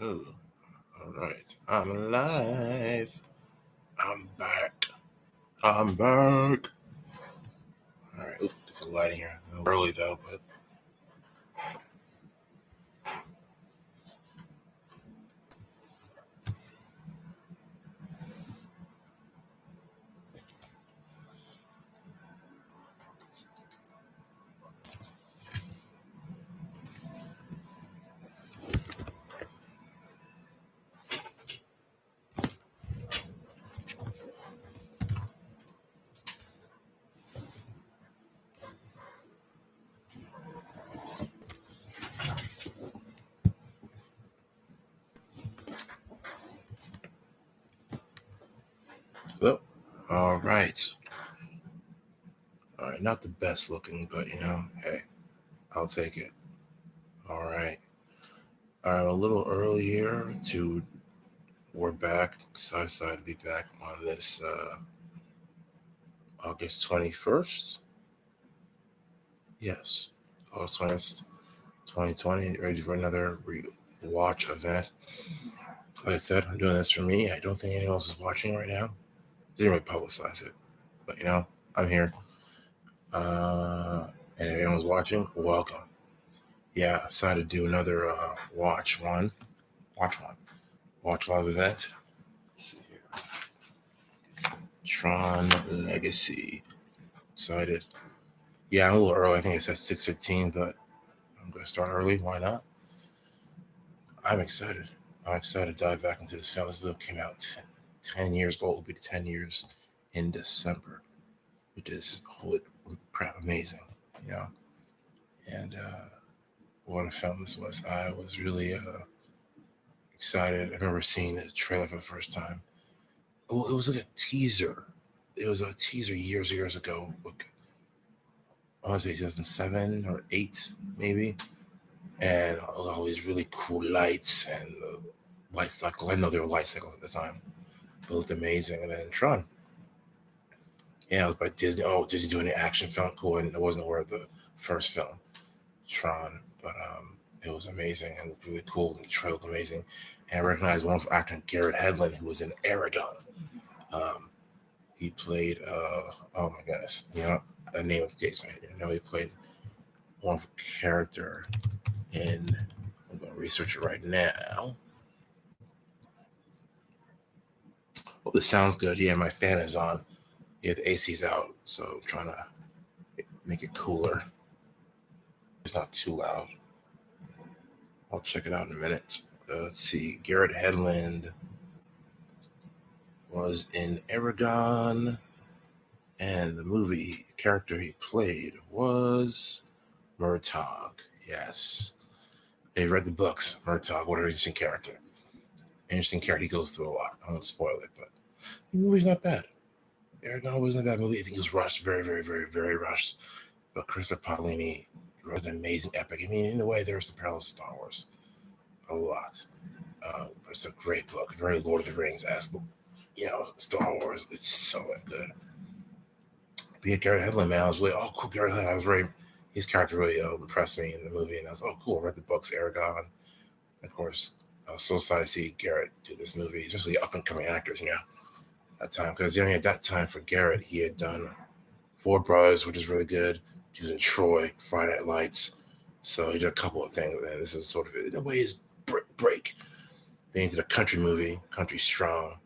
Ooh, all right. I'm alive. I'm back. I'm back. All right. Ooh, the lighting here. A little early though, but oh, all right. All right. Not the best looking, but hey, I'll take it. All right. All right. A little earlier to we're back. So excited to be back on this August 21st. Yes, August 21st, 2020. Ready for another watch event. Like I said, I'm doing this for me. I don't think anyone else is watching right now. Didn't really publicize it, but I'm here. And if anyone's watching, welcome. Yeah, decided to do another watch live event. Let's see here. Tron Legacy. Excited. Yeah, I'm a little early. I think it says 6:15, but I'm going to start early. Why not? I'm excited. I'm excited to dive back into this film. This film came out 10 years old. It'll be 10 years in December, which is, holy crap, amazing, And what a film this was. I was really excited. I remember seeing the trailer for the first time. Oh, it was like a teaser. It was a teaser years ago. I want to say 2007 or 8, maybe. And all these really cool lights and light cycles. I know there were light cycles at the time. It looked amazing. And then Tron. Yeah, it was by Disney. Oh, Disney doing the action film. Cool. And it wasn't aware of the first film, Tron. But it was amazing and really cool. And the trailer looked amazing. And I recognized one actor, Garrett Hedlund, who was in Aragon. He played, oh my goodness, the name escapes me. He played one character in, I'm going to research it right now. Hope this sounds good. Yeah, my fan is on. Yeah, the AC's out, so I'm trying to make it cooler. It's not too loud. I'll check it out in a minute. Let's see. Garrett Hedlund was in Aragon, and the movie character he played was Murtaugh. Yes. They read the books. Murtaugh, what an interesting character. Interesting character. He goes through a lot. I won't spoil it, but the movie's not bad. Aragon wasn't a bad movie. I think it was rushed, very, very, very, very rushed. But Christopher Paolini wrote an amazing epic. I mean, in a way, there's some parallels to Star Wars. A lot. It's a great book. Very Lord of the Rings-esque, Star Wars. It's so good. But yeah, Garrett Hedlund, man, I was really, cool, Garrett Hedlund. His character really impressed me in the movie. And I was, cool, I read the books, Aragon. Of course, I was so excited to see Garrett do this movie, especially up-and-coming actors, that time. Because, at that time for Garrett, he had done Four Brothers, which is really good. He was in Troy, Friday Night Lights. So he did a couple of things. And this is sort of, in a way, his break. Then he did a country movie, Country Strong.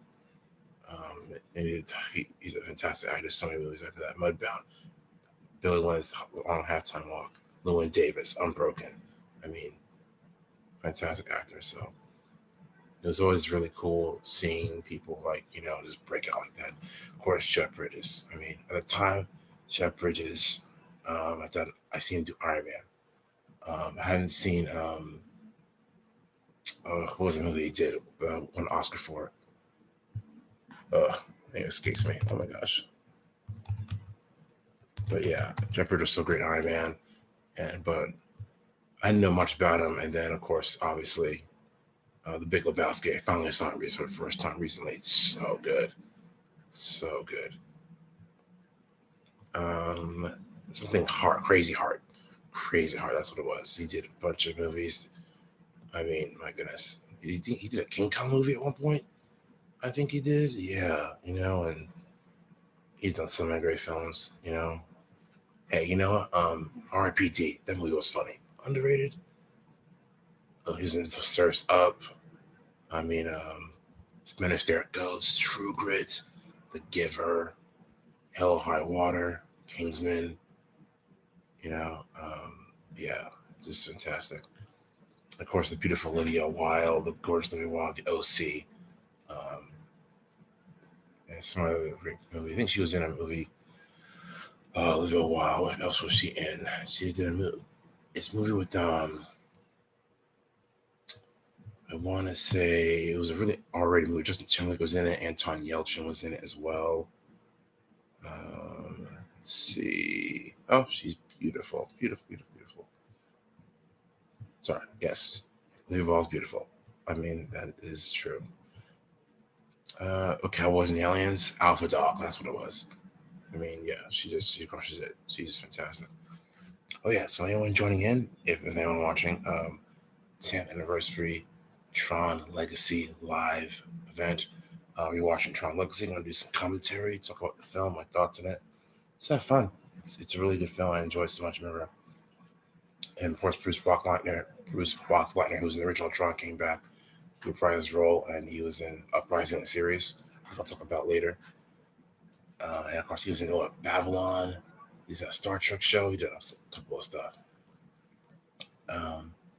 And he's a fantastic actor. So many movies after that. Mudbound, Billy Lynn's Long Halftime Walk, Llewyn Davis, Unbroken. I mean, fantastic actor. So it was always really cool seeing people just break out like that. Of course, Jeff Bridges. I mean, at the time, Jeff Bridges, I seen him do Iron Man. I hadn't seen what was the movie he did? Won Oscar for. It escapes me. Oh my gosh. But yeah, Jeff Bridges was so great, Iron Man. But I didn't know much about him. And then, of course, obviously, The Big Lebowski. I finally saw it for the first time recently. It's so good. So good. Something Crazy Heart. That's what it was. He did a bunch of movies. I mean, my goodness. He did a King Kong movie at one point. I think he did. Yeah, and he's done so many great films. Hey, R.I.P.D. That movie was funny. Underrated. He was in Surf's Up. I mean, Men If There It Goes, True Grit, The Giver, Hell High Water, Kingsman. Yeah, just fantastic. Of course, the beautiful Olivia Wilde, the gorgeous Olivia Wilde, the O.C. Um, and some other great movie. I think she was in a movie. Olivia Wilde. What else was she in? She did a movie. It's a movie with I want to say it was a really R-rated movie. Justin Timberlake was in it. Anton Yelchin was in it as well. Let's see. Oh, she's beautiful, beautiful, beautiful, beautiful. Sorry. Yes, Olivia Wilde's beautiful. I mean, that is true. Cowboys and Aliens, Alpha Dog. That's what it was. I mean, yeah, she crushes it. She's fantastic. Oh yeah, so anyone joining in, if there's anyone watching, 10th anniversary Tron Legacy live event. We're watching Tron Legacy. I'm gonna do some commentary, talk about the film, my thoughts on it. Just have fun. It's a really good film. I enjoy it so much. Remember, and of course Bruce Boxleitner, who was in the original Tron, came back to reprise his role, and he was in Uprising the series, which I'll talk about later. And of course, he was in Babylon. He's in a Star Trek show. He did a couple of stuff.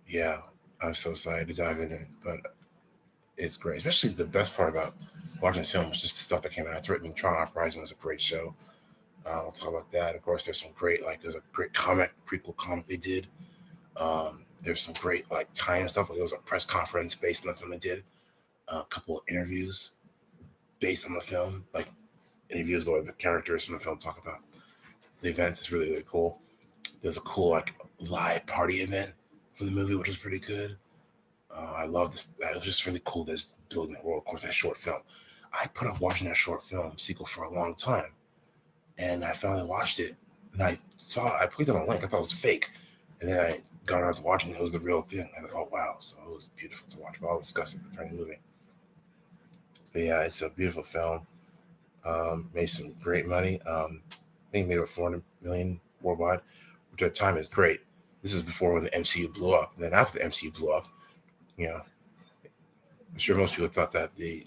Yeah, I'm so excited to dive in it, but it's great. Especially the best part about watching this film was just the stuff that came out after it. I mean, Tron Uprising was a great show. We'll talk about that. Of course, there's a great prequel comic they did. There's some great tie-in stuff. Like it was a press conference based on the film they did. A couple of interviews based on the film, like interviews where the characters from the film talk about the events. It's really, really cool. There's a cool live party event for the movie, which was pretty good. I love this. That was just really cool. This building that world. Of course, that short film. I put off watching that short film sequel for a long time, and I finally watched it. And I clicked on a link. I thought it was fake, and then I got around to watching it. It was the real thing. I thought, oh wow! So it was beautiful to watch. But I'll discuss it during the movie. But yeah, it's a beautiful film. Made some great money. I think made about 400 million worldwide, which at the time is great. This is before when the MCU blew up, and then after the MCU blew up, I'm sure most people thought that the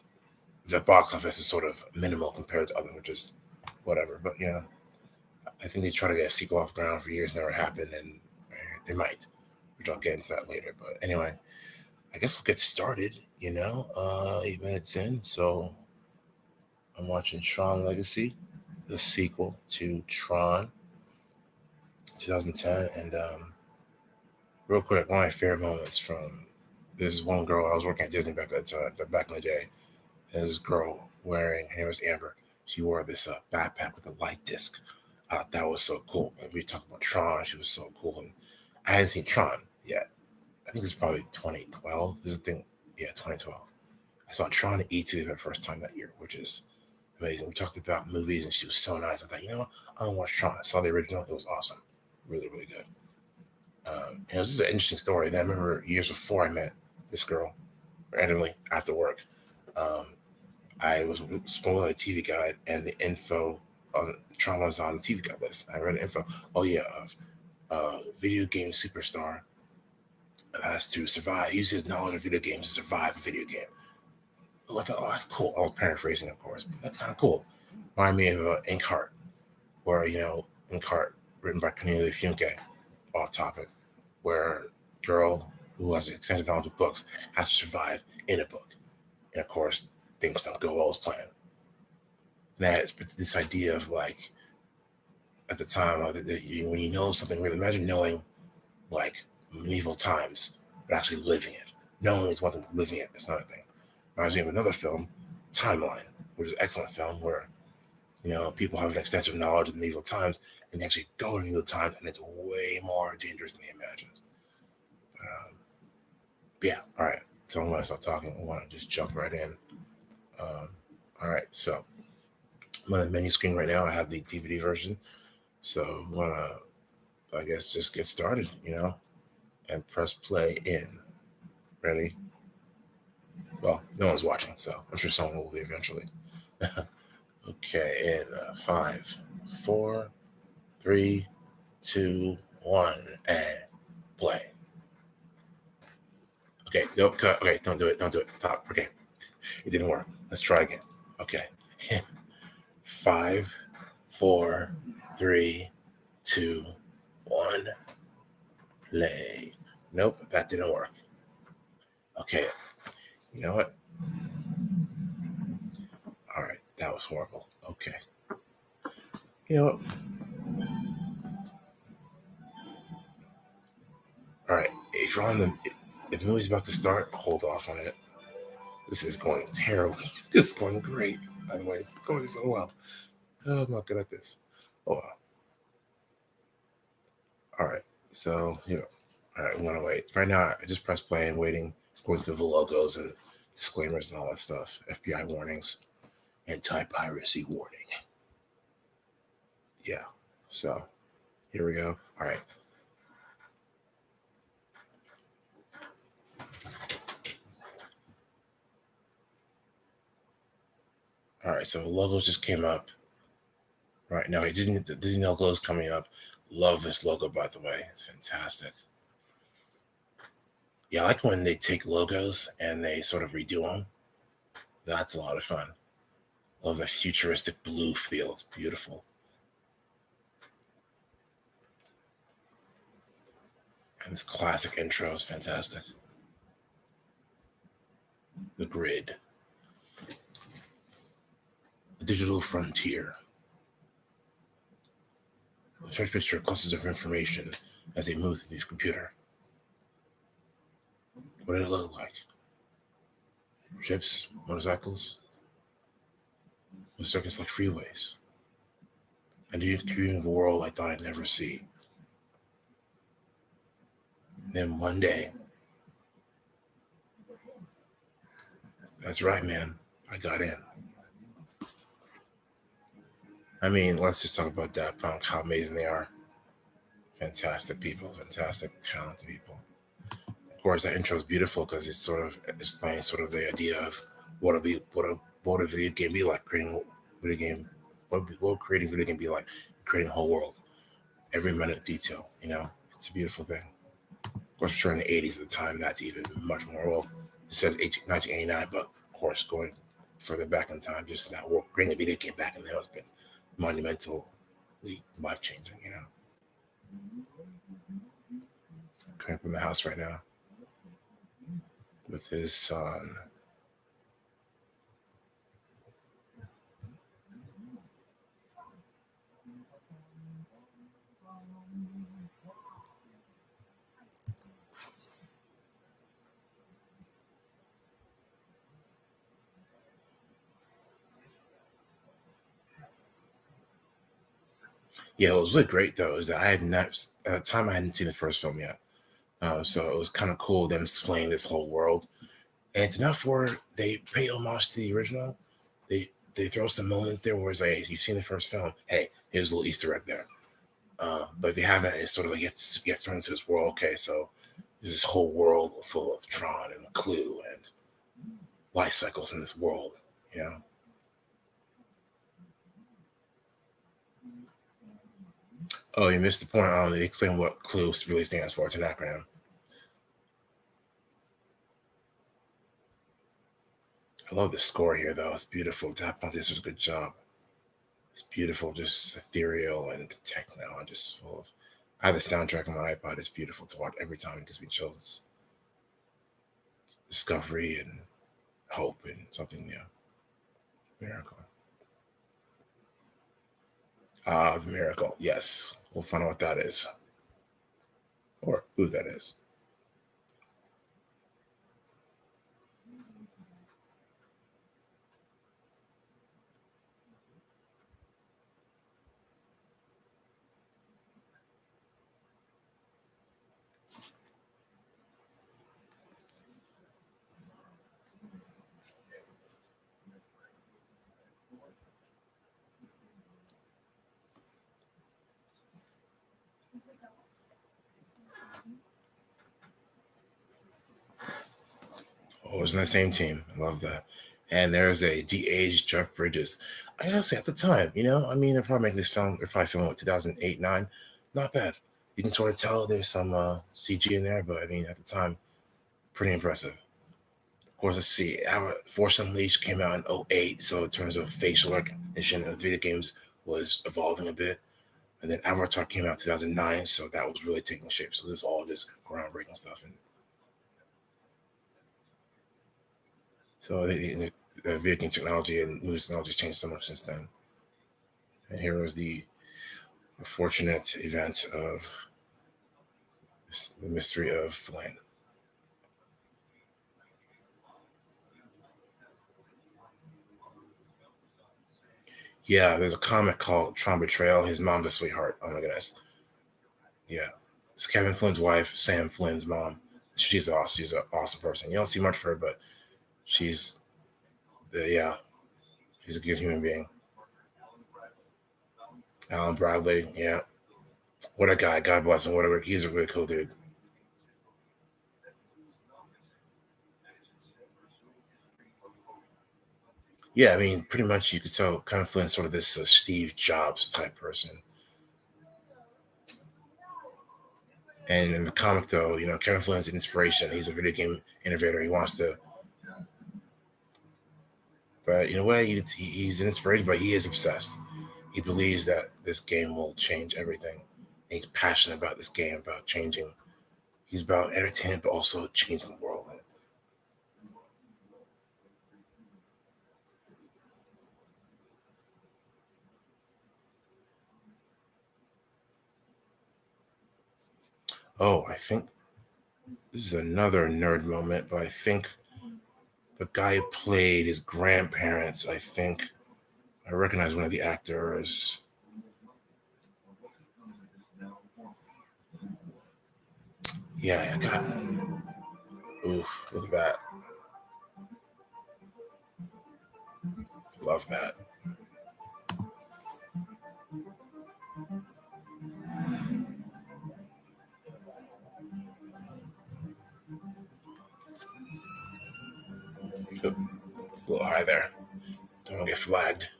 box office is sort of minimal compared to other, which is whatever. But I think they try to get a sequel off the ground for years, never happened, and they might, which I'll get into that later. But anyway, I guess we'll get started. 8 minutes in, so I'm watching Tron Legacy, the sequel to Tron, 2010, and real quick, one of my favorite moments from this one girl. I was working at Disney back in the day. And this girl her name was Amber. She wore this backpack with a light disc. That was so cool. And we talked about Tron. She was so cool. And I hadn't seen Tron yet. I think it's probably 2012. This is the thing. Yeah, 2012. I saw Tron and E.T. for the first time that year, which is amazing. We talked about movies, and she was so nice. I thought, what? I'm going to watch Tron. I saw the original. It was awesome. Really, really good. It was just an interesting story. And I remember years before I met this girl, randomly after work. I was scrolling the TV guide, and the info on Tron was on the TV guide list. I read the info. Oh yeah, video game superstar has to survive. Use his knowledge of video games to survive a video game. Oh, I thought, oh, that's cool. I was paraphrasing, of course, but that's kind of cool. Remind me of Inkheart, where Inkheart, written by Cornelia Funke, off topic, where a girl who has extensive knowledge of books has to survive in a book, and of course things don't go well as planned. And that's this idea of at the time when you know something, really imagine knowing medieval times, but actually living it. Knowing is one thing, living it is another thing. Reminds me of another film, Timeline, which is an excellent film where people have an extensive knowledge of the medieval times and they actually go to medieval times, and it's way more dangerous than they imagined. But yeah, all right. So I'm gonna stop talking. I want to just jump right in. All right, so I'm on the menu screen right now. I have the DVD version, so I'm gonna, I guess, just get started, and press play in. Ready? Well, no one's watching, so I'm sure someone will be eventually. Okay, in five, four, three, two, one, and play. Okay, nope, cut. Okay, don't do it. Don't do it. Stop. Okay, it didn't work. Let's try again. Okay. Five, four, three, two, one, play. Nope, that didn't work. Okay, you know what? All right, that was horrible. Okay. You know what? All right, if you're on if the movie's about to start, hold off on it. This is going terribly. This is going great. By the way, it's going so well. Oh, I'm not good at this. Oh, well. All right. So, all right, I'm going to wait. Right now, I just press play and waiting. It's going through the logos and disclaimers and all that stuff. FBI warnings, anti-piracy warning. Yeah. So, here we go. All right. All right. So, the logos just came up. Right now, the Disney logo is coming up. Love this logo, by the way. It's fantastic. Yeah, I like when they take logos and they sort of redo them. That's a lot of fun. Love the futuristic blue feel. It's beautiful. And this classic intro is fantastic. The grid. The digital frontier. The first picture clusters of information as they move through the computer. What did it look like? Ships, motorcycles, with circuits like freeways. A new commuting world I thought I'd never see. And then one day, that's right, man, I got in. I mean, let's just talk about Daft Punk, how amazing they are. Fantastic people, fantastic, talented people. Of course, that intro is beautiful because it's sort of explains sort of the idea of what a video game be like, creating video game, what creating video game be like, creating a whole world, every minute detail. It's a beautiful thing. Of course, I'm sure in the 80s at the time, that's even much more. Well, it says 1989, but of course, going further back in time, just that world, creating a video game back in there has been monumentally life changing. Coming from the house right now with his son. Yeah, it was really great though. Is that I had not at the time I hadn't seen the first film yet, so it was kind of cool them displaying this whole world, and it's enough where they pay homage to the original. They throw some moment there where it's like, hey, you've seen the first film. Hey, here's a little Easter egg there. But if you haven't, it's sort of like get thrown into this world. Okay, so there's this whole world full of Tron and Clue and life cycles in this world. You know. Oh, you missed the point. They explain what Clue really stands for. It's an acronym. I love the score here, though. It's beautiful. Daft Punk does a good job. It's beautiful, just ethereal and techno, and just full of. I have a soundtrack on my iPod. It's beautiful to watch every time. It gives me chills. Discovery and hope and something new. Miracle. The miracle. Yes, we'll find out what that is, or who that is. Oh, it was in the same team. I love that. And there's a de-aged Jeff Bridges. I gotta say, at the time, I mean, they're probably making this film. They're probably filming what 2008, 9. Not bad. You can sort of tell there's some CG in there, but I mean, at the time, pretty impressive. Of course, let's see. Force Unleashed came out in 2008, so in terms of facial recognition of video games was evolving a bit. And then Avatar came out in 2009, so that was really taking shape. So this is all just groundbreaking stuff. And so the video game technology and movie technology has changed so much since then. And here was the unfortunate event of the mystery of Flynn. Yeah, there's a comic called Tron Betrayal. His mom's a sweetheart. Oh my goodness. Yeah. It's Kevin Flynn's wife, Sam Flynn's mom. She's awesome. She's an awesome person. You don't see much of her, but she's she's a good human being. Alan Bradley, yeah. What a guy. God bless him. Whatever. He's a really cool dude. Yeah, I mean, pretty much you could tell Kevin Flynn's sort of this Steve Jobs type person. And in the comic, though, Kevin Flynn's an inspiration. He's a video game innovator. He wants to, but in a way, he's an inspiration, but he is obsessed. He believes that this game will change everything. And he's passionate about this game, about changing. He's about entertainment, but also changing the world. Oh, I think this is another nerd moment, but I think the guy who played his grandparents, I recognize one of the actors. Yeah, I got it. Oof, look at that. Love that. A little high there. Don't want to get flagged.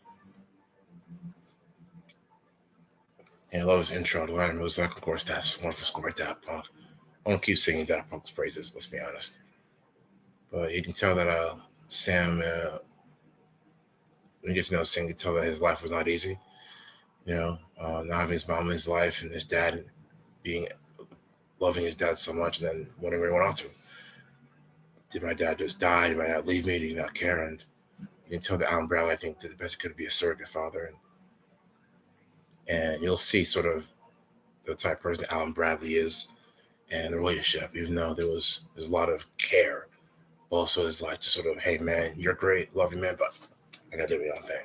Yeah, I love his intro to Ladder Music. Of course, that's wonderful score by Daft Punk. I won't keep singing Daft Punk's praises, let's be honest. But you can tell that Sam, when you get to know Sam, you can tell that his life was not easy. Not having his mom in his life and his dad loving his dad so much and then wondering where he went off to. Did my dad just die? Did my dad leave me? Did he not care? And you can tell that Alan Bradley, I think, did the best he could be a surrogate father. And you'll see sort of the type of person Alan Bradley is and the relationship, even though there's a lot of care. Also, it's like just sort of, hey, man, you're great, love you, man, but I got to do my own thing.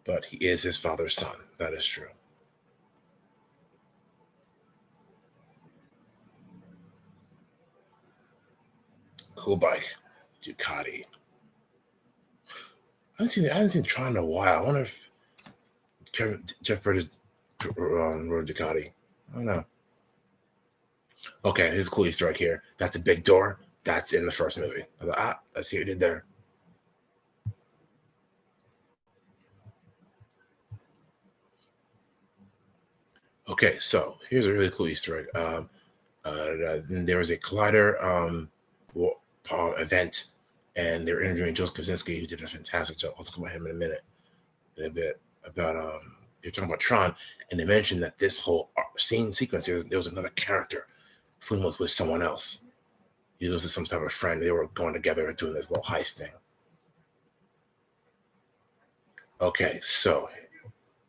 But he is his father's son. That is true. Cool bike. Ducati. I haven't seen Tron in a while. I wonder if Jeff Bridges rode Ducati. I don't know. Okay, here's a cool Easter egg here. That's a big door. That's in the first movie. I thought, let's see what he did there. Okay, so here's a really cool Easter egg. There was a Collider event, and they were interviewing Joseph Kosinski, who did a fantastic job. I'll talk about him in a bit about you're talking about Tron, and they mentioned that this whole scene sequence, there was another character. Flynn was with someone else. He was with some type of friend. They were going together doing this little heist thing. Okay, so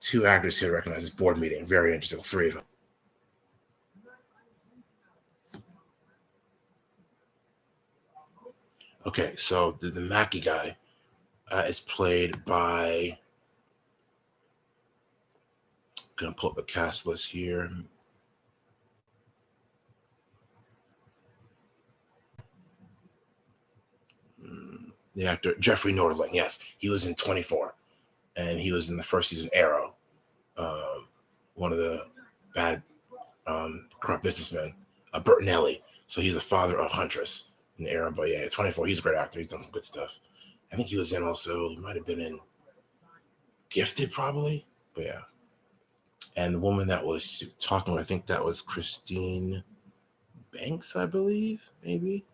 2 actors here recognize this board meeting. Very interesting. 3 of them. Okay, so the Mackie guy is played by. Gonna pull up the cast list here. The actor Jeffrey Nordling. Yes, he was in 24, and he was in the first season Arrow. One of the bad corrupt businessmen. Bertinelli. So he's the father of Huntress in the era. But yeah, 24. He's a great actor. He's done some good stuff. I think he was in also. He might have been in Gifted, probably. But yeah. And the woman that was talking, I think that was Christine Banks, I believe, maybe.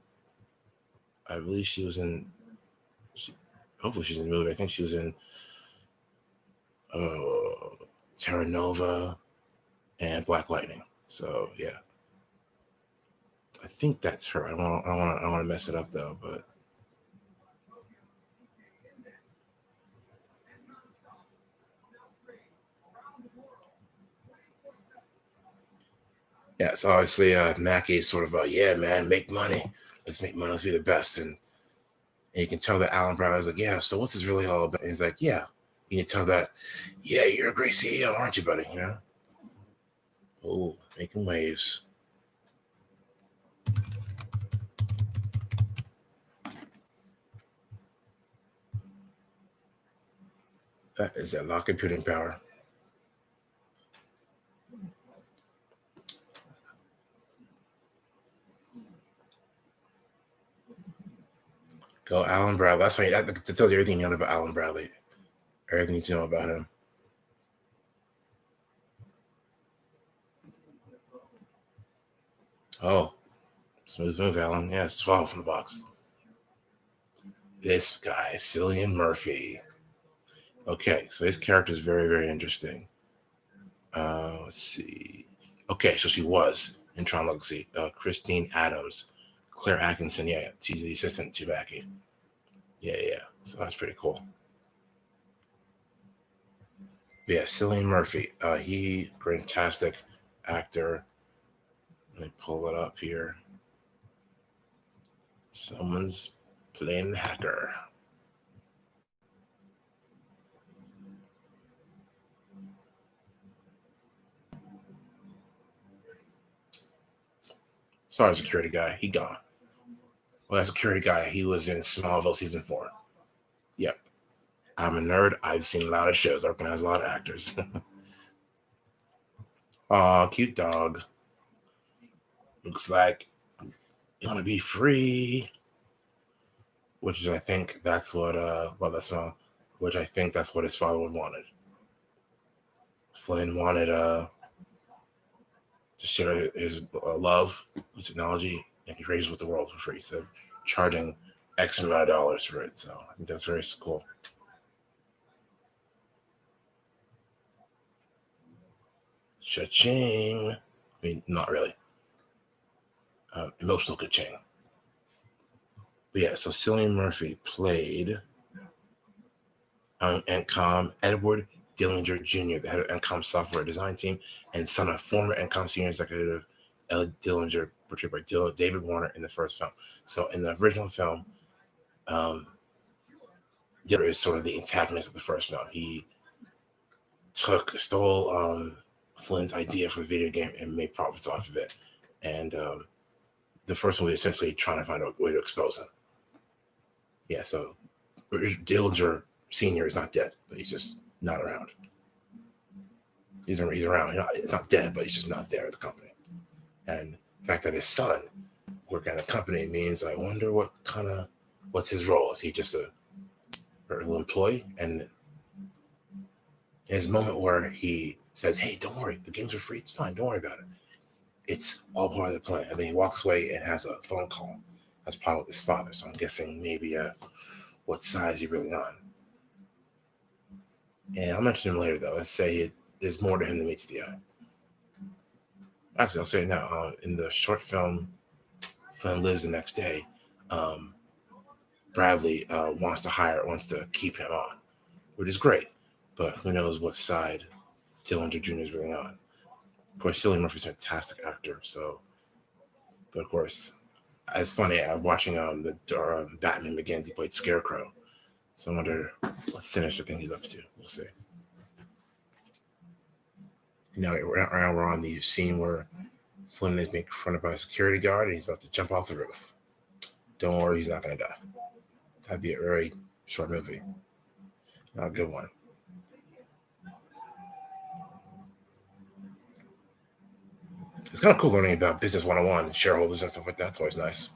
I believe she was in. Hopefully, she's in the movie. I think she was in Terra Nova and Black Lightning. So yeah, I think that's her. I don't want to mess it up though, but. Yeah, so obviously Mackey's sort of yeah, man, make money. Let's make money. Let's be the best. And you can tell that Alan Brown is like, yeah, so what's this really all about? And he's like, yeah. You can tell that, yeah, you're a great CEO, aren't you, buddy? You know? Oh, making waves. That is that lock computing power. Go Alan Bradley. That's why that tells you everything you know about Alan Bradley. Everything you need to know about him. Oh, smooth move, Alan. Yeah, it's 12 from the box. This guy, Cillian Murphy. Okay, so his character is very, very interesting. Let's see. Okay, so she was in Tron Legacy. Christine Adams, Claire Atkinson. Yeah, she's the assistant to Mackie. Yeah. So that's pretty cool. But yeah, Cillian Murphy. He fantastic actor. Let me pull it up here. Someone's playing the hacker. Sorry, security guy. He gone. Well, that security guy, he was in Smallville season 4. Yep. I'm a nerd. I've seen a lot of shows. I recognize a lot of actors. Aw, cute dog. Looks like you want to be free. Which is, I think that's what, which I think that's what his father would wanted. Flynn wanted to share his love with technology and creations with the world for free instead of charging X amount of dollars for it. So I think that's very cool. Cha-ching. I mean, not really. Emotional cha-ching. But yeah, so Cillian Murphy played Encom Edward Dillinger Jr., the head of Encom software design team, and son of former Encom senior executive Ed Dillinger, portrayed by David Warner in the first film. So in the original film, Dillinger is sort of the antagonist of the first film. He stole Flynn's idea for the video game and made profits off of it. And the first one was essentially trying to find a way to expose him. Yeah, so Dillinger Senior is not dead, but he's just not around. He's around. It's not dead, but he's just not there at the company. And the fact that his son working at a company means I wonder what's his role? Is he just a little employee? And there's a moment where he says, "Hey, don't worry, the games are free. It's fine. Don't worry about it. It's all part of the plan." And then he walks away and has a phone call. That's probably with his father. So I'm guessing maybe what side is he really on? And I'll mention him later, though. Let's say there's more to him than meets the eye. Actually, I'll say it now. In the short film, Flynn Lives the Next Day, Bradley wants to keep him on, which is great. But who knows what side Dillinger Jr. is really on. Of course, Cillian Murphy's a fantastic actor. So, but of course, it's funny. I'm watching the Batman Begins. He played Scarecrow. So I wonder what sinister thing he's up to. We'll see. Now we're on the scene where Flynn is being confronted by a security guard and he's about to jump off the roof. Don't worry, he's not going to die. That'd be a very short movie. Not a good one. It's kind of cool learning about business 101, shareholders and stuff like that. It's always nice.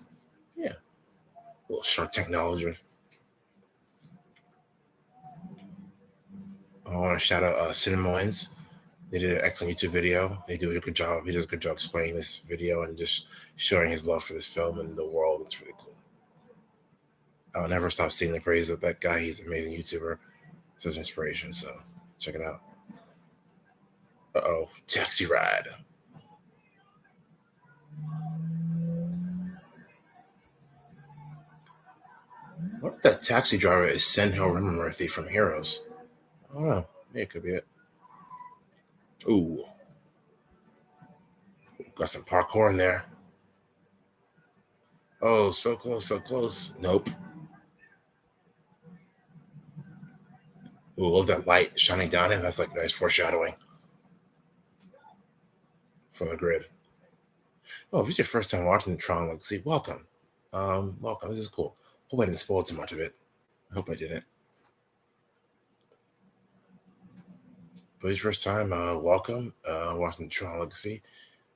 Yeah. A little Shark technology. I want to shout out Cinemoins. They did an excellent YouTube video. They do a good job. He does a good job explaining this video and just showing his love for this film and the world. It's really cool. I'll never stop seeing the praise of that guy. He's an amazing YouTuber. Such an inspiration. So check it out. Taxi ride. What if that taxi driver is Senhil Rimamurthy from Heroes? I don't know. Maybe it could be it. Ooh. Got some parkour in there. Oh, so close, so close. Nope. Ooh, love that light shining down him. That's like nice foreshadowing from the grid. Oh, if it's your first time watching the Tron Legacy, welcome. Welcome. This is cool. Hope I didn't spoil too much of it. I hope I didn't. But your first time, welcome. Watching the Tron Legacy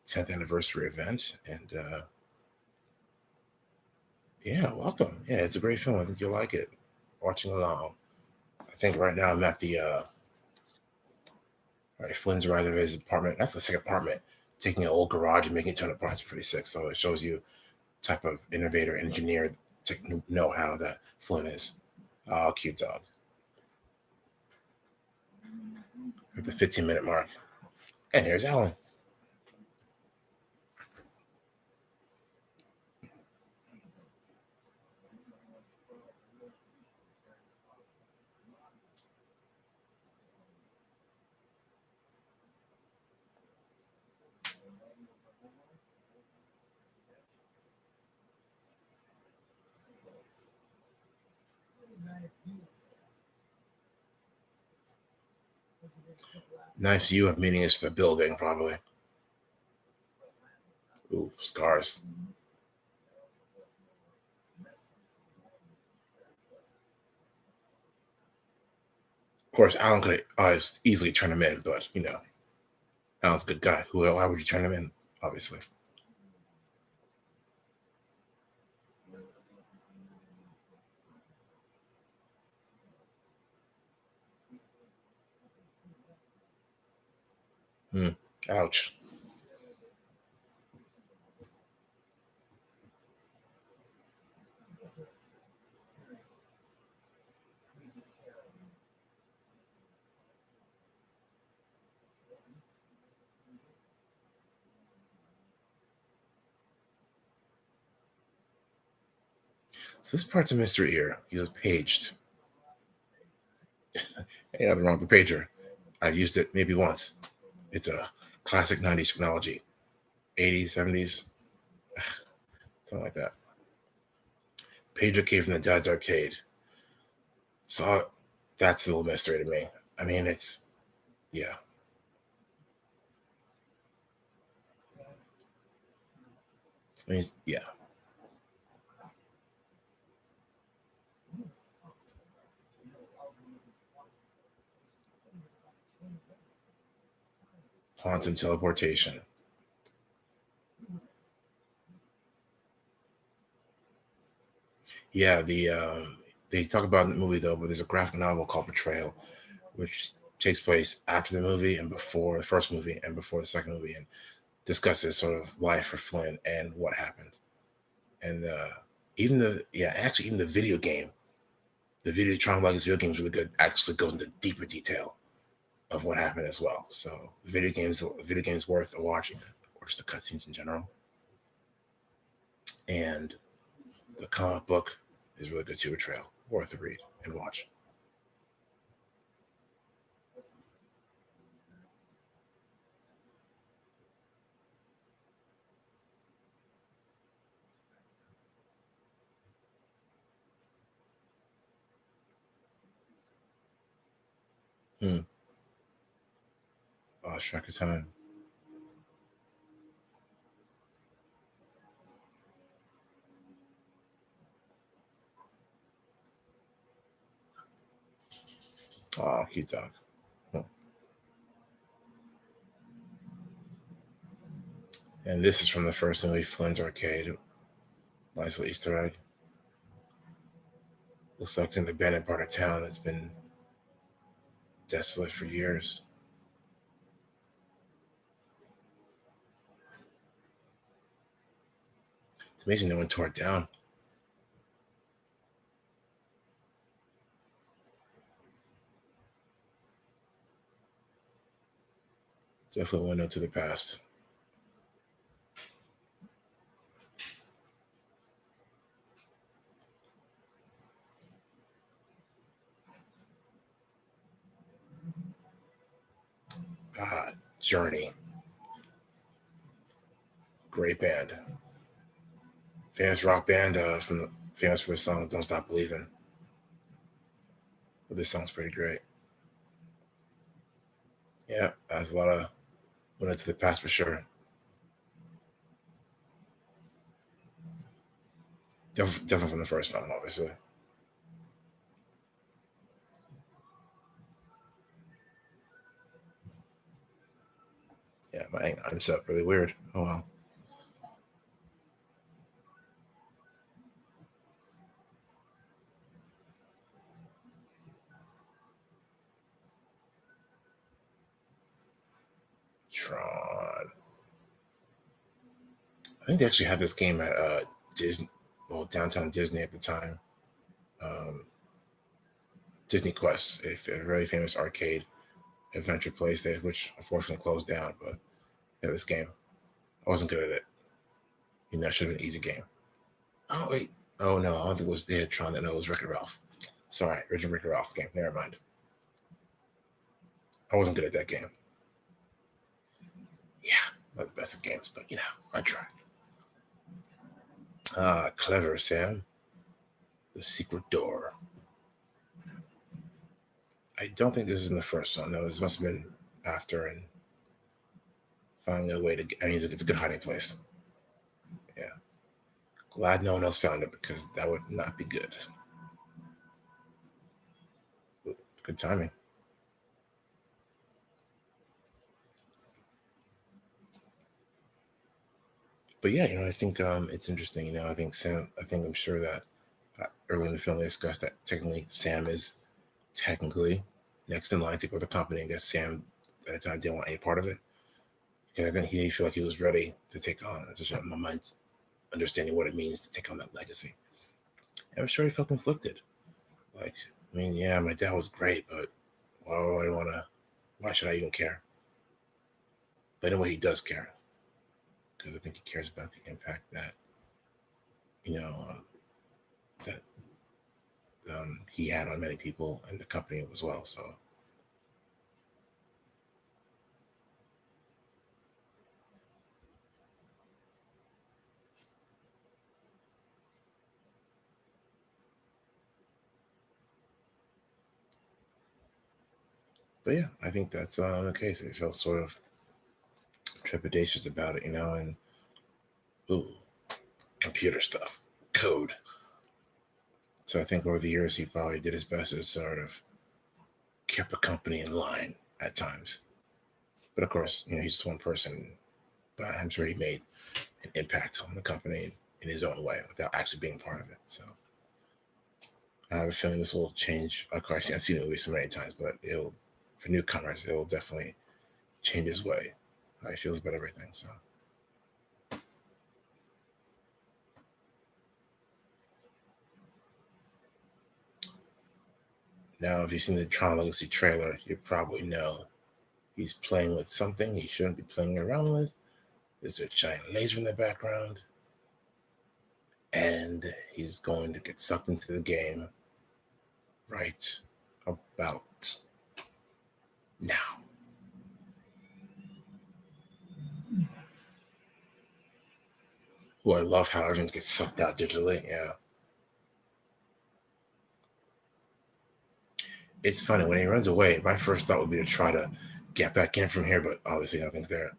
10th anniversary event. And yeah, welcome. Yeah, it's a great film. I think you'll like it. Watching along. I think right now I'm at the Flynn's right of his apartment. That's the sick apartment. Taking an old garage and making it turn apart. It's pretty sick. So it shows you type of innovator, engineer, know-how that Flynn is. Oh, cute dog. At the 15-minute mark. And here's Alan. Nice view of meaning is the building, probably. Ooh, scars. Of course, Alan could easily turn him in, but Alan's a good guy. Why would you turn him in? Obviously. Ouch. So this part's a mystery here. He was paged. Ain't nothing wrong with the pager. I've used it maybe once. It's a classic 90s technology. 80s, 70s, something like that. Pager came from the Dad's Arcade. So that's a little mystery to me. I mean, yeah. I mean, yeah. Quantum teleportation. Yeah, they talk about in the movie though, but there's a graphic novel called Betrayal, which takes place after the movie and before the first movie and before the second movie, and discusses sort of life for Flynn and what happened. And even the video game, the video Tron Legacy video game is really good. Actually goes into deeper detail of what happened as well. So the video games worth watching, or just the cutscenes in general. And the comic book is really good too. Betrayal, worth a read and watch. Lost track of time. Oh, cute dog. And this is from the first movie, Flynn's Arcade. Nice little Easter egg. Looks like it's an abandoned part of town that's been desolate for years. It's amazing no one tore it down. Definitely a window to the past. Journey. Great band. Famous rock band famous for the song Don't Stop Believing. But this song's pretty great. Yeah, has a lot of window to the past for sure. Definitely from the first film, obviously. Yeah, I'm set up really weird. Oh well. Tron. I think they actually had this game at Disney, well, downtown Disney at the time. Um, Disney Quest, a very famous arcade adventure place there, which unfortunately closed down. But yeah, this game, I wasn't good at it. That should have been an easy game. Oh wait, oh no, I don't think it was the Tron. That no, it was Wreck-It Ralph. Sorry, original Wreck-It Ralph game. Never mind. I wasn't good at that game. Yeah, not the best of games, but I tried. Clever, Sam. The secret door. I don't think this is in the first one. No, this must have been after and finding a way to get. I mean, it's a good hiding place. Yeah. Glad no one else found it because that would not be good. Good timing. But yeah, I think it's interesting. I think I'm sure that early in the film they discussed that technically Sam is technically next in line to take over the company. I guess Sam at the time didn't want any part of it because I think he didn't feel like he was ready to take on such a moment, understanding what it means to take on that legacy. And I'm sure he felt conflicted. Like, I mean, yeah, my dad was great, but why do I want to? Why should I even care? But in a way, he does care because I think he cares about the impact that you know that he had on many people and the company as well. So, but yeah, I think that's the case. It felt sort of trepidatious about it, and ooh, computer stuff, code. So I think over the years he probably did his best to sort of kept the company in line at times. But of course, he's just one person. But I'm sure he made an impact on the company in his own way without actually being part of it. So I have a feeling this will change. Of course, I've seen the movie so many times, but for newcomers, it will definitely change his way, how he feels about everything. So. Now, if you've seen the Tron Legacy trailer, you probably know he's playing with something he shouldn't be playing around with. There's a giant laser in the background. And he's going to get sucked into the game right about now. Oh, I love how everything gets sucked out digitally. Yeah. It's funny. When he runs away, my first thought would be to try to get back in from here, but obviously nothing's there.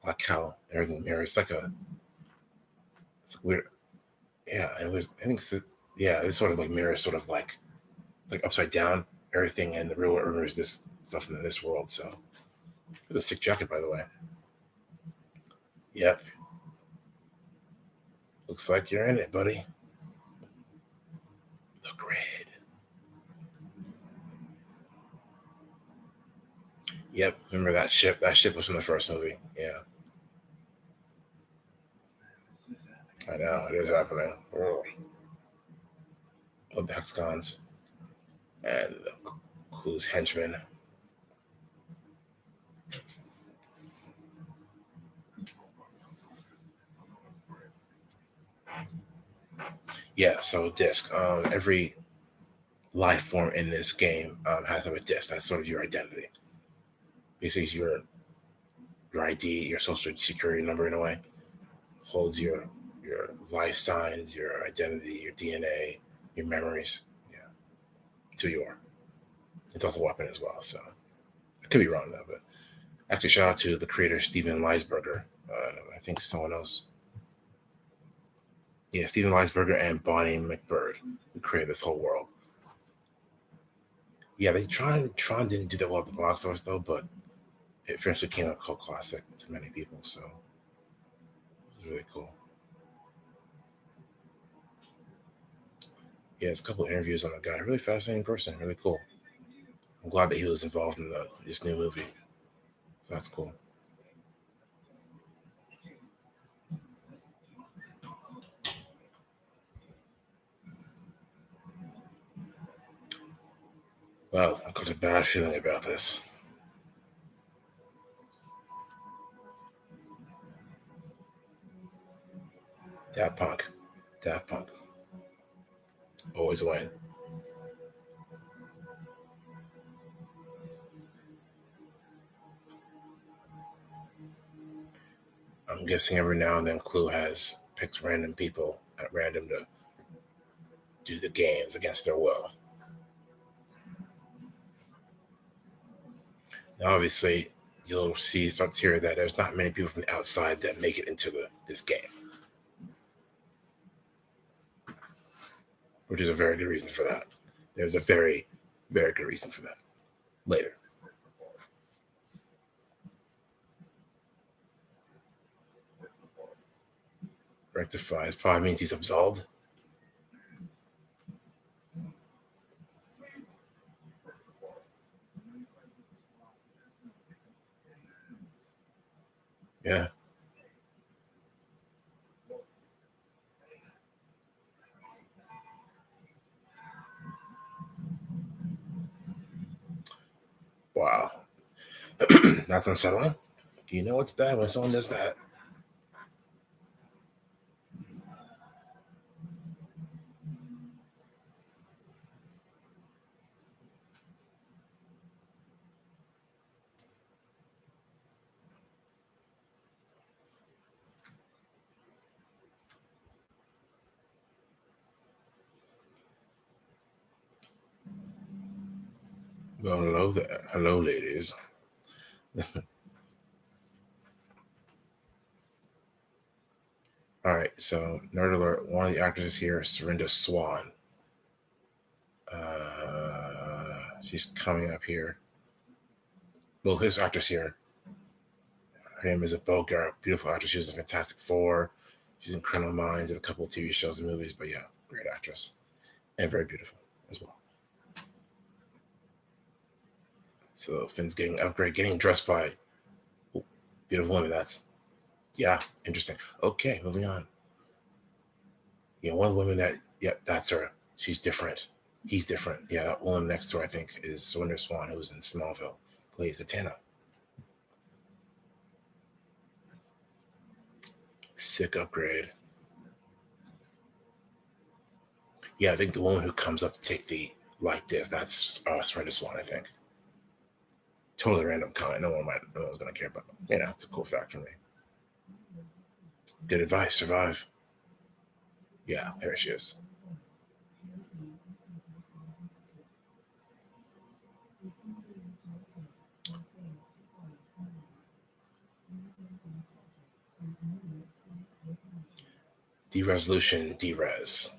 Like how everything mirrors. It's like weird. Yeah, it was. I think. Yeah, it's sort of like mirrors, sort of like upside down. Everything in the real world mirrors this stuff in this world. So it's a sick jacket, by the way. Yep. Looks like you're in it, buddy. The grid. Yep. Remember that ship? That ship was from the first movie. Yeah. I know. It is happening. Oh. Of the hexagons and Clue's henchmen. Yeah, so disc. Every life form in this game has to have a disc. That's sort of your identity. Basically, your ID, your social security number in a way, holds your life signs, your identity, your DNA, your memories. Yeah, it's who you are. It's also a weapon as well. So I could be wrong though, but actually, shout out to the creator Steven Leisberger. I think someone else. Yeah, Steven Leisberger and Bonnie McBird, who created this whole world. Yeah, Tron didn't do that well at the box office though, but it eventually came a cult classic to many people. So it was really cool. Yeah, it's a couple of interviews on the guy. Really fascinating person. Really cool. I'm glad that he was involved in this new movie. So that's cool. Well, I've got a bad feeling about this. Daft Punk. Daft Punk. Always win. I'm guessing every now and then Clue has picks random people at random to do the games against their will. Now, obviously, you'll start to hear that there's not many people from the outside that make it into this game, which is a very good reason for that. There's a very, very good reason for that. Later. Rectifies probably means he's absolved. Yeah. Wow. That's unsettling. You know it's bad when someone does that. Well, hello there. Hello, ladies. All right, so nerd alert. One of the actors here, Serinda Swan. She's coming up here. Well, his actress here. Her name is Bogar, beautiful actress. She was in Fantastic Four. She's in Criminal Minds and a couple of TV shows and movies. But yeah, great actress and very beautiful as well. So Finn's getting upgrade, getting dressed by beautiful women. That's interesting. Okay, moving on. Yeah, one of the women that's her. She's different. He's different. Yeah, that one next to her, I think, is Swinder Swan, who's in Smallville, plays Atana. Sick upgrade. Yeah, I think the woman who comes up to take the light disc, that's Swinder Swan, I think. Totally random comment. No one's gonna care, but it's a cool fact for me. Good advice. Survive. Yeah, there she is. De-resolution, de-res.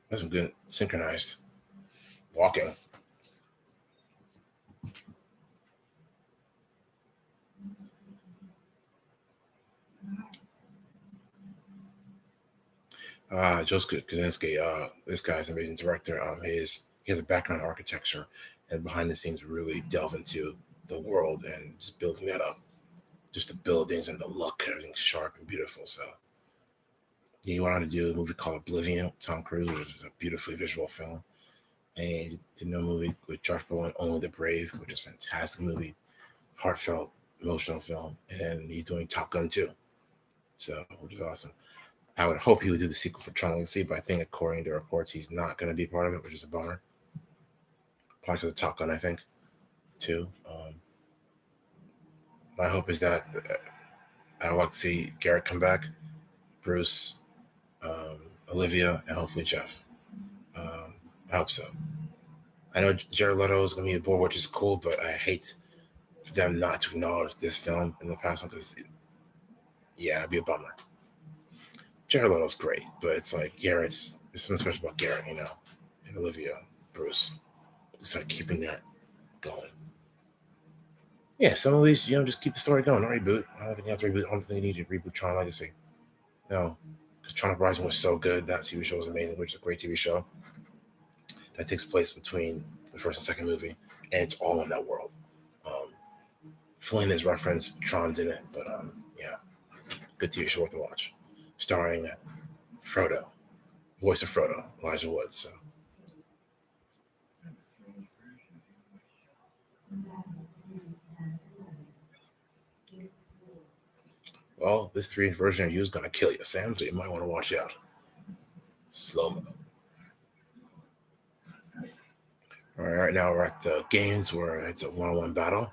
That's some good synchronized walking. Joseph Kaczynski, this guy's an amazing director. He has a background in architecture, and behind the scenes really delve into the world and just building that up. Just the buildings and the look, everything's sharp and beautiful. So he went on to do a movie called Oblivion with Tom Cruise, which is a beautifully visual film. And he did a movie with Josh Brolin, Only the Brave, which is a fantastic movie, heartfelt, emotional film. And he's doing Top Gun 2. So, which is awesome. I would hope he would do the sequel for Tron Legacy, but I think according to reports, he's not going to be part of it, which is a bummer. Probably because of Top Gun, I think, too. My hope is that I would like to see Garrett come back, Bruce, Olivia, and hopefully Jeff. I hope so. I know Jared Leto is going to be aboard, which is cool, but I hate for them not to acknowledge this film in the past one because, yeah, it'd be a bummer. Jared Leto's great, but it's like there's something special about Garrett, and Olivia, Bruce. Just start keeping that going. Yeah, some of these, just keep the story going. Don't reboot. I don't think you have to reboot. I don't think you need to reboot Tron Legacy. No, because Tron Uprising was so good. That TV show was amazing, which is a great TV show. That takes place between the first and second movie, and it's all in that world. Flynn is referenced, Tron's in it, but yeah, good TV show worth a watch. Starring Frodo, voice of Frodo, Elijah Wood. So. Well, this 3-inch version of you is going to kill you, Sam, so you might want to watch out. Slow-mo. All right, now we're at the games where it's a one-on-one battle.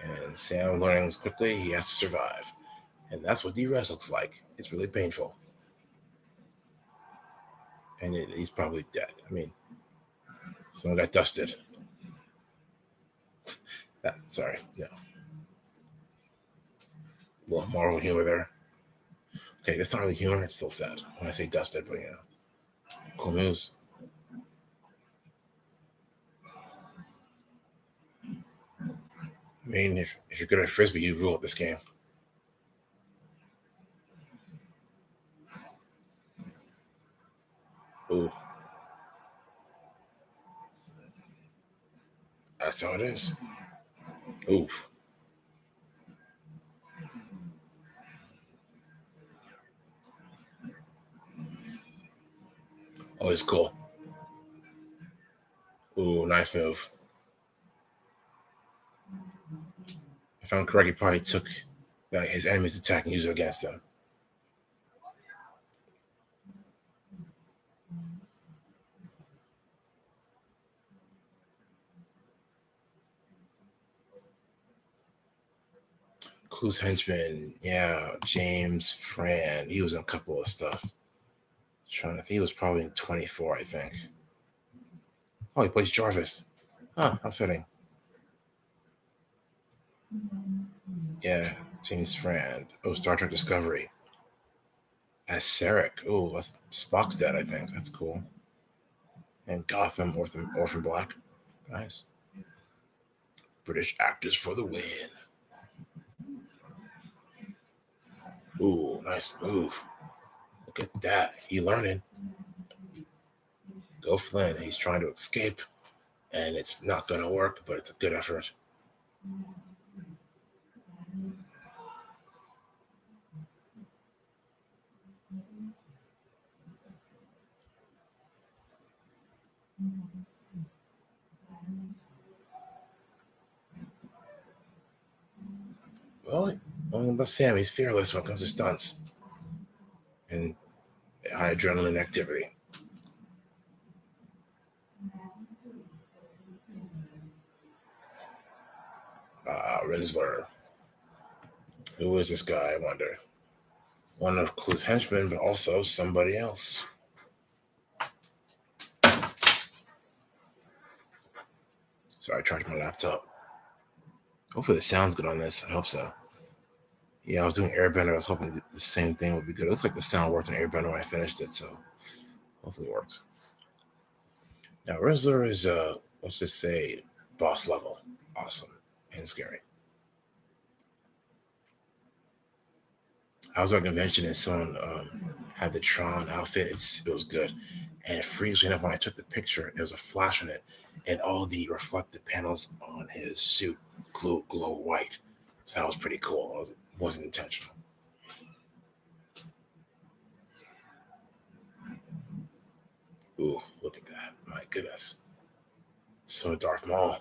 And Sam learns quickly he has to survive. And that's what D-Res looks like. It's really painful. And he's probably dead. I mean, someone got dusted. Sorry, no. A little Marvel humor there. Okay, that's not really humor. It's still sad when I say dusted, but cool news. I mean, if you're good at Frisbee, you rule at this game. Ooh. That's how it is. Oof. Oh, it's cool. Ooh, nice move. If I'm correct, he probably took his enemy's attack and used it against him. Clue's henchman, yeah, James Fran. He was in a couple of stuff. Trying to think, he was probably in 24, I think. Oh, he plays Jarvis. Huh, how fitting. Yeah, James Fran. Oh, Star Trek Discovery. As Sarek. Oh, that's Spock's dad, I think. That's cool. And Gotham, Orphan Black. Nice. British actors for the win. Ooh, nice move. Look at that. He learning. Go Flynn. He's trying to escape, and it's not going to work, but it's a good effort. Well, but Sam, he's fearless when it comes to stunts and high adrenaline activity. Rinsler. Who is this guy, I wonder? One of Clue's henchmen, but also somebody else. Sorry, I charged my laptop. Hopefully the sound's good on this. I hope so. Yeah, I was doing Airbender. I was hoping the same thing would be good. It looks like the sound worked in Airbender when I finished it, so hopefully it works. Now, Rizzler is, let's just say, boss level. Awesome and scary. I was at a convention and someone had the Tron outfit. It was good. And freakishly enough, when I took the picture, there was a flash on it, and all the reflective panels on his suit glow white. So that was pretty cool. It wasn't intentional. Ooh, look at that. My goodness. So Darth Maul.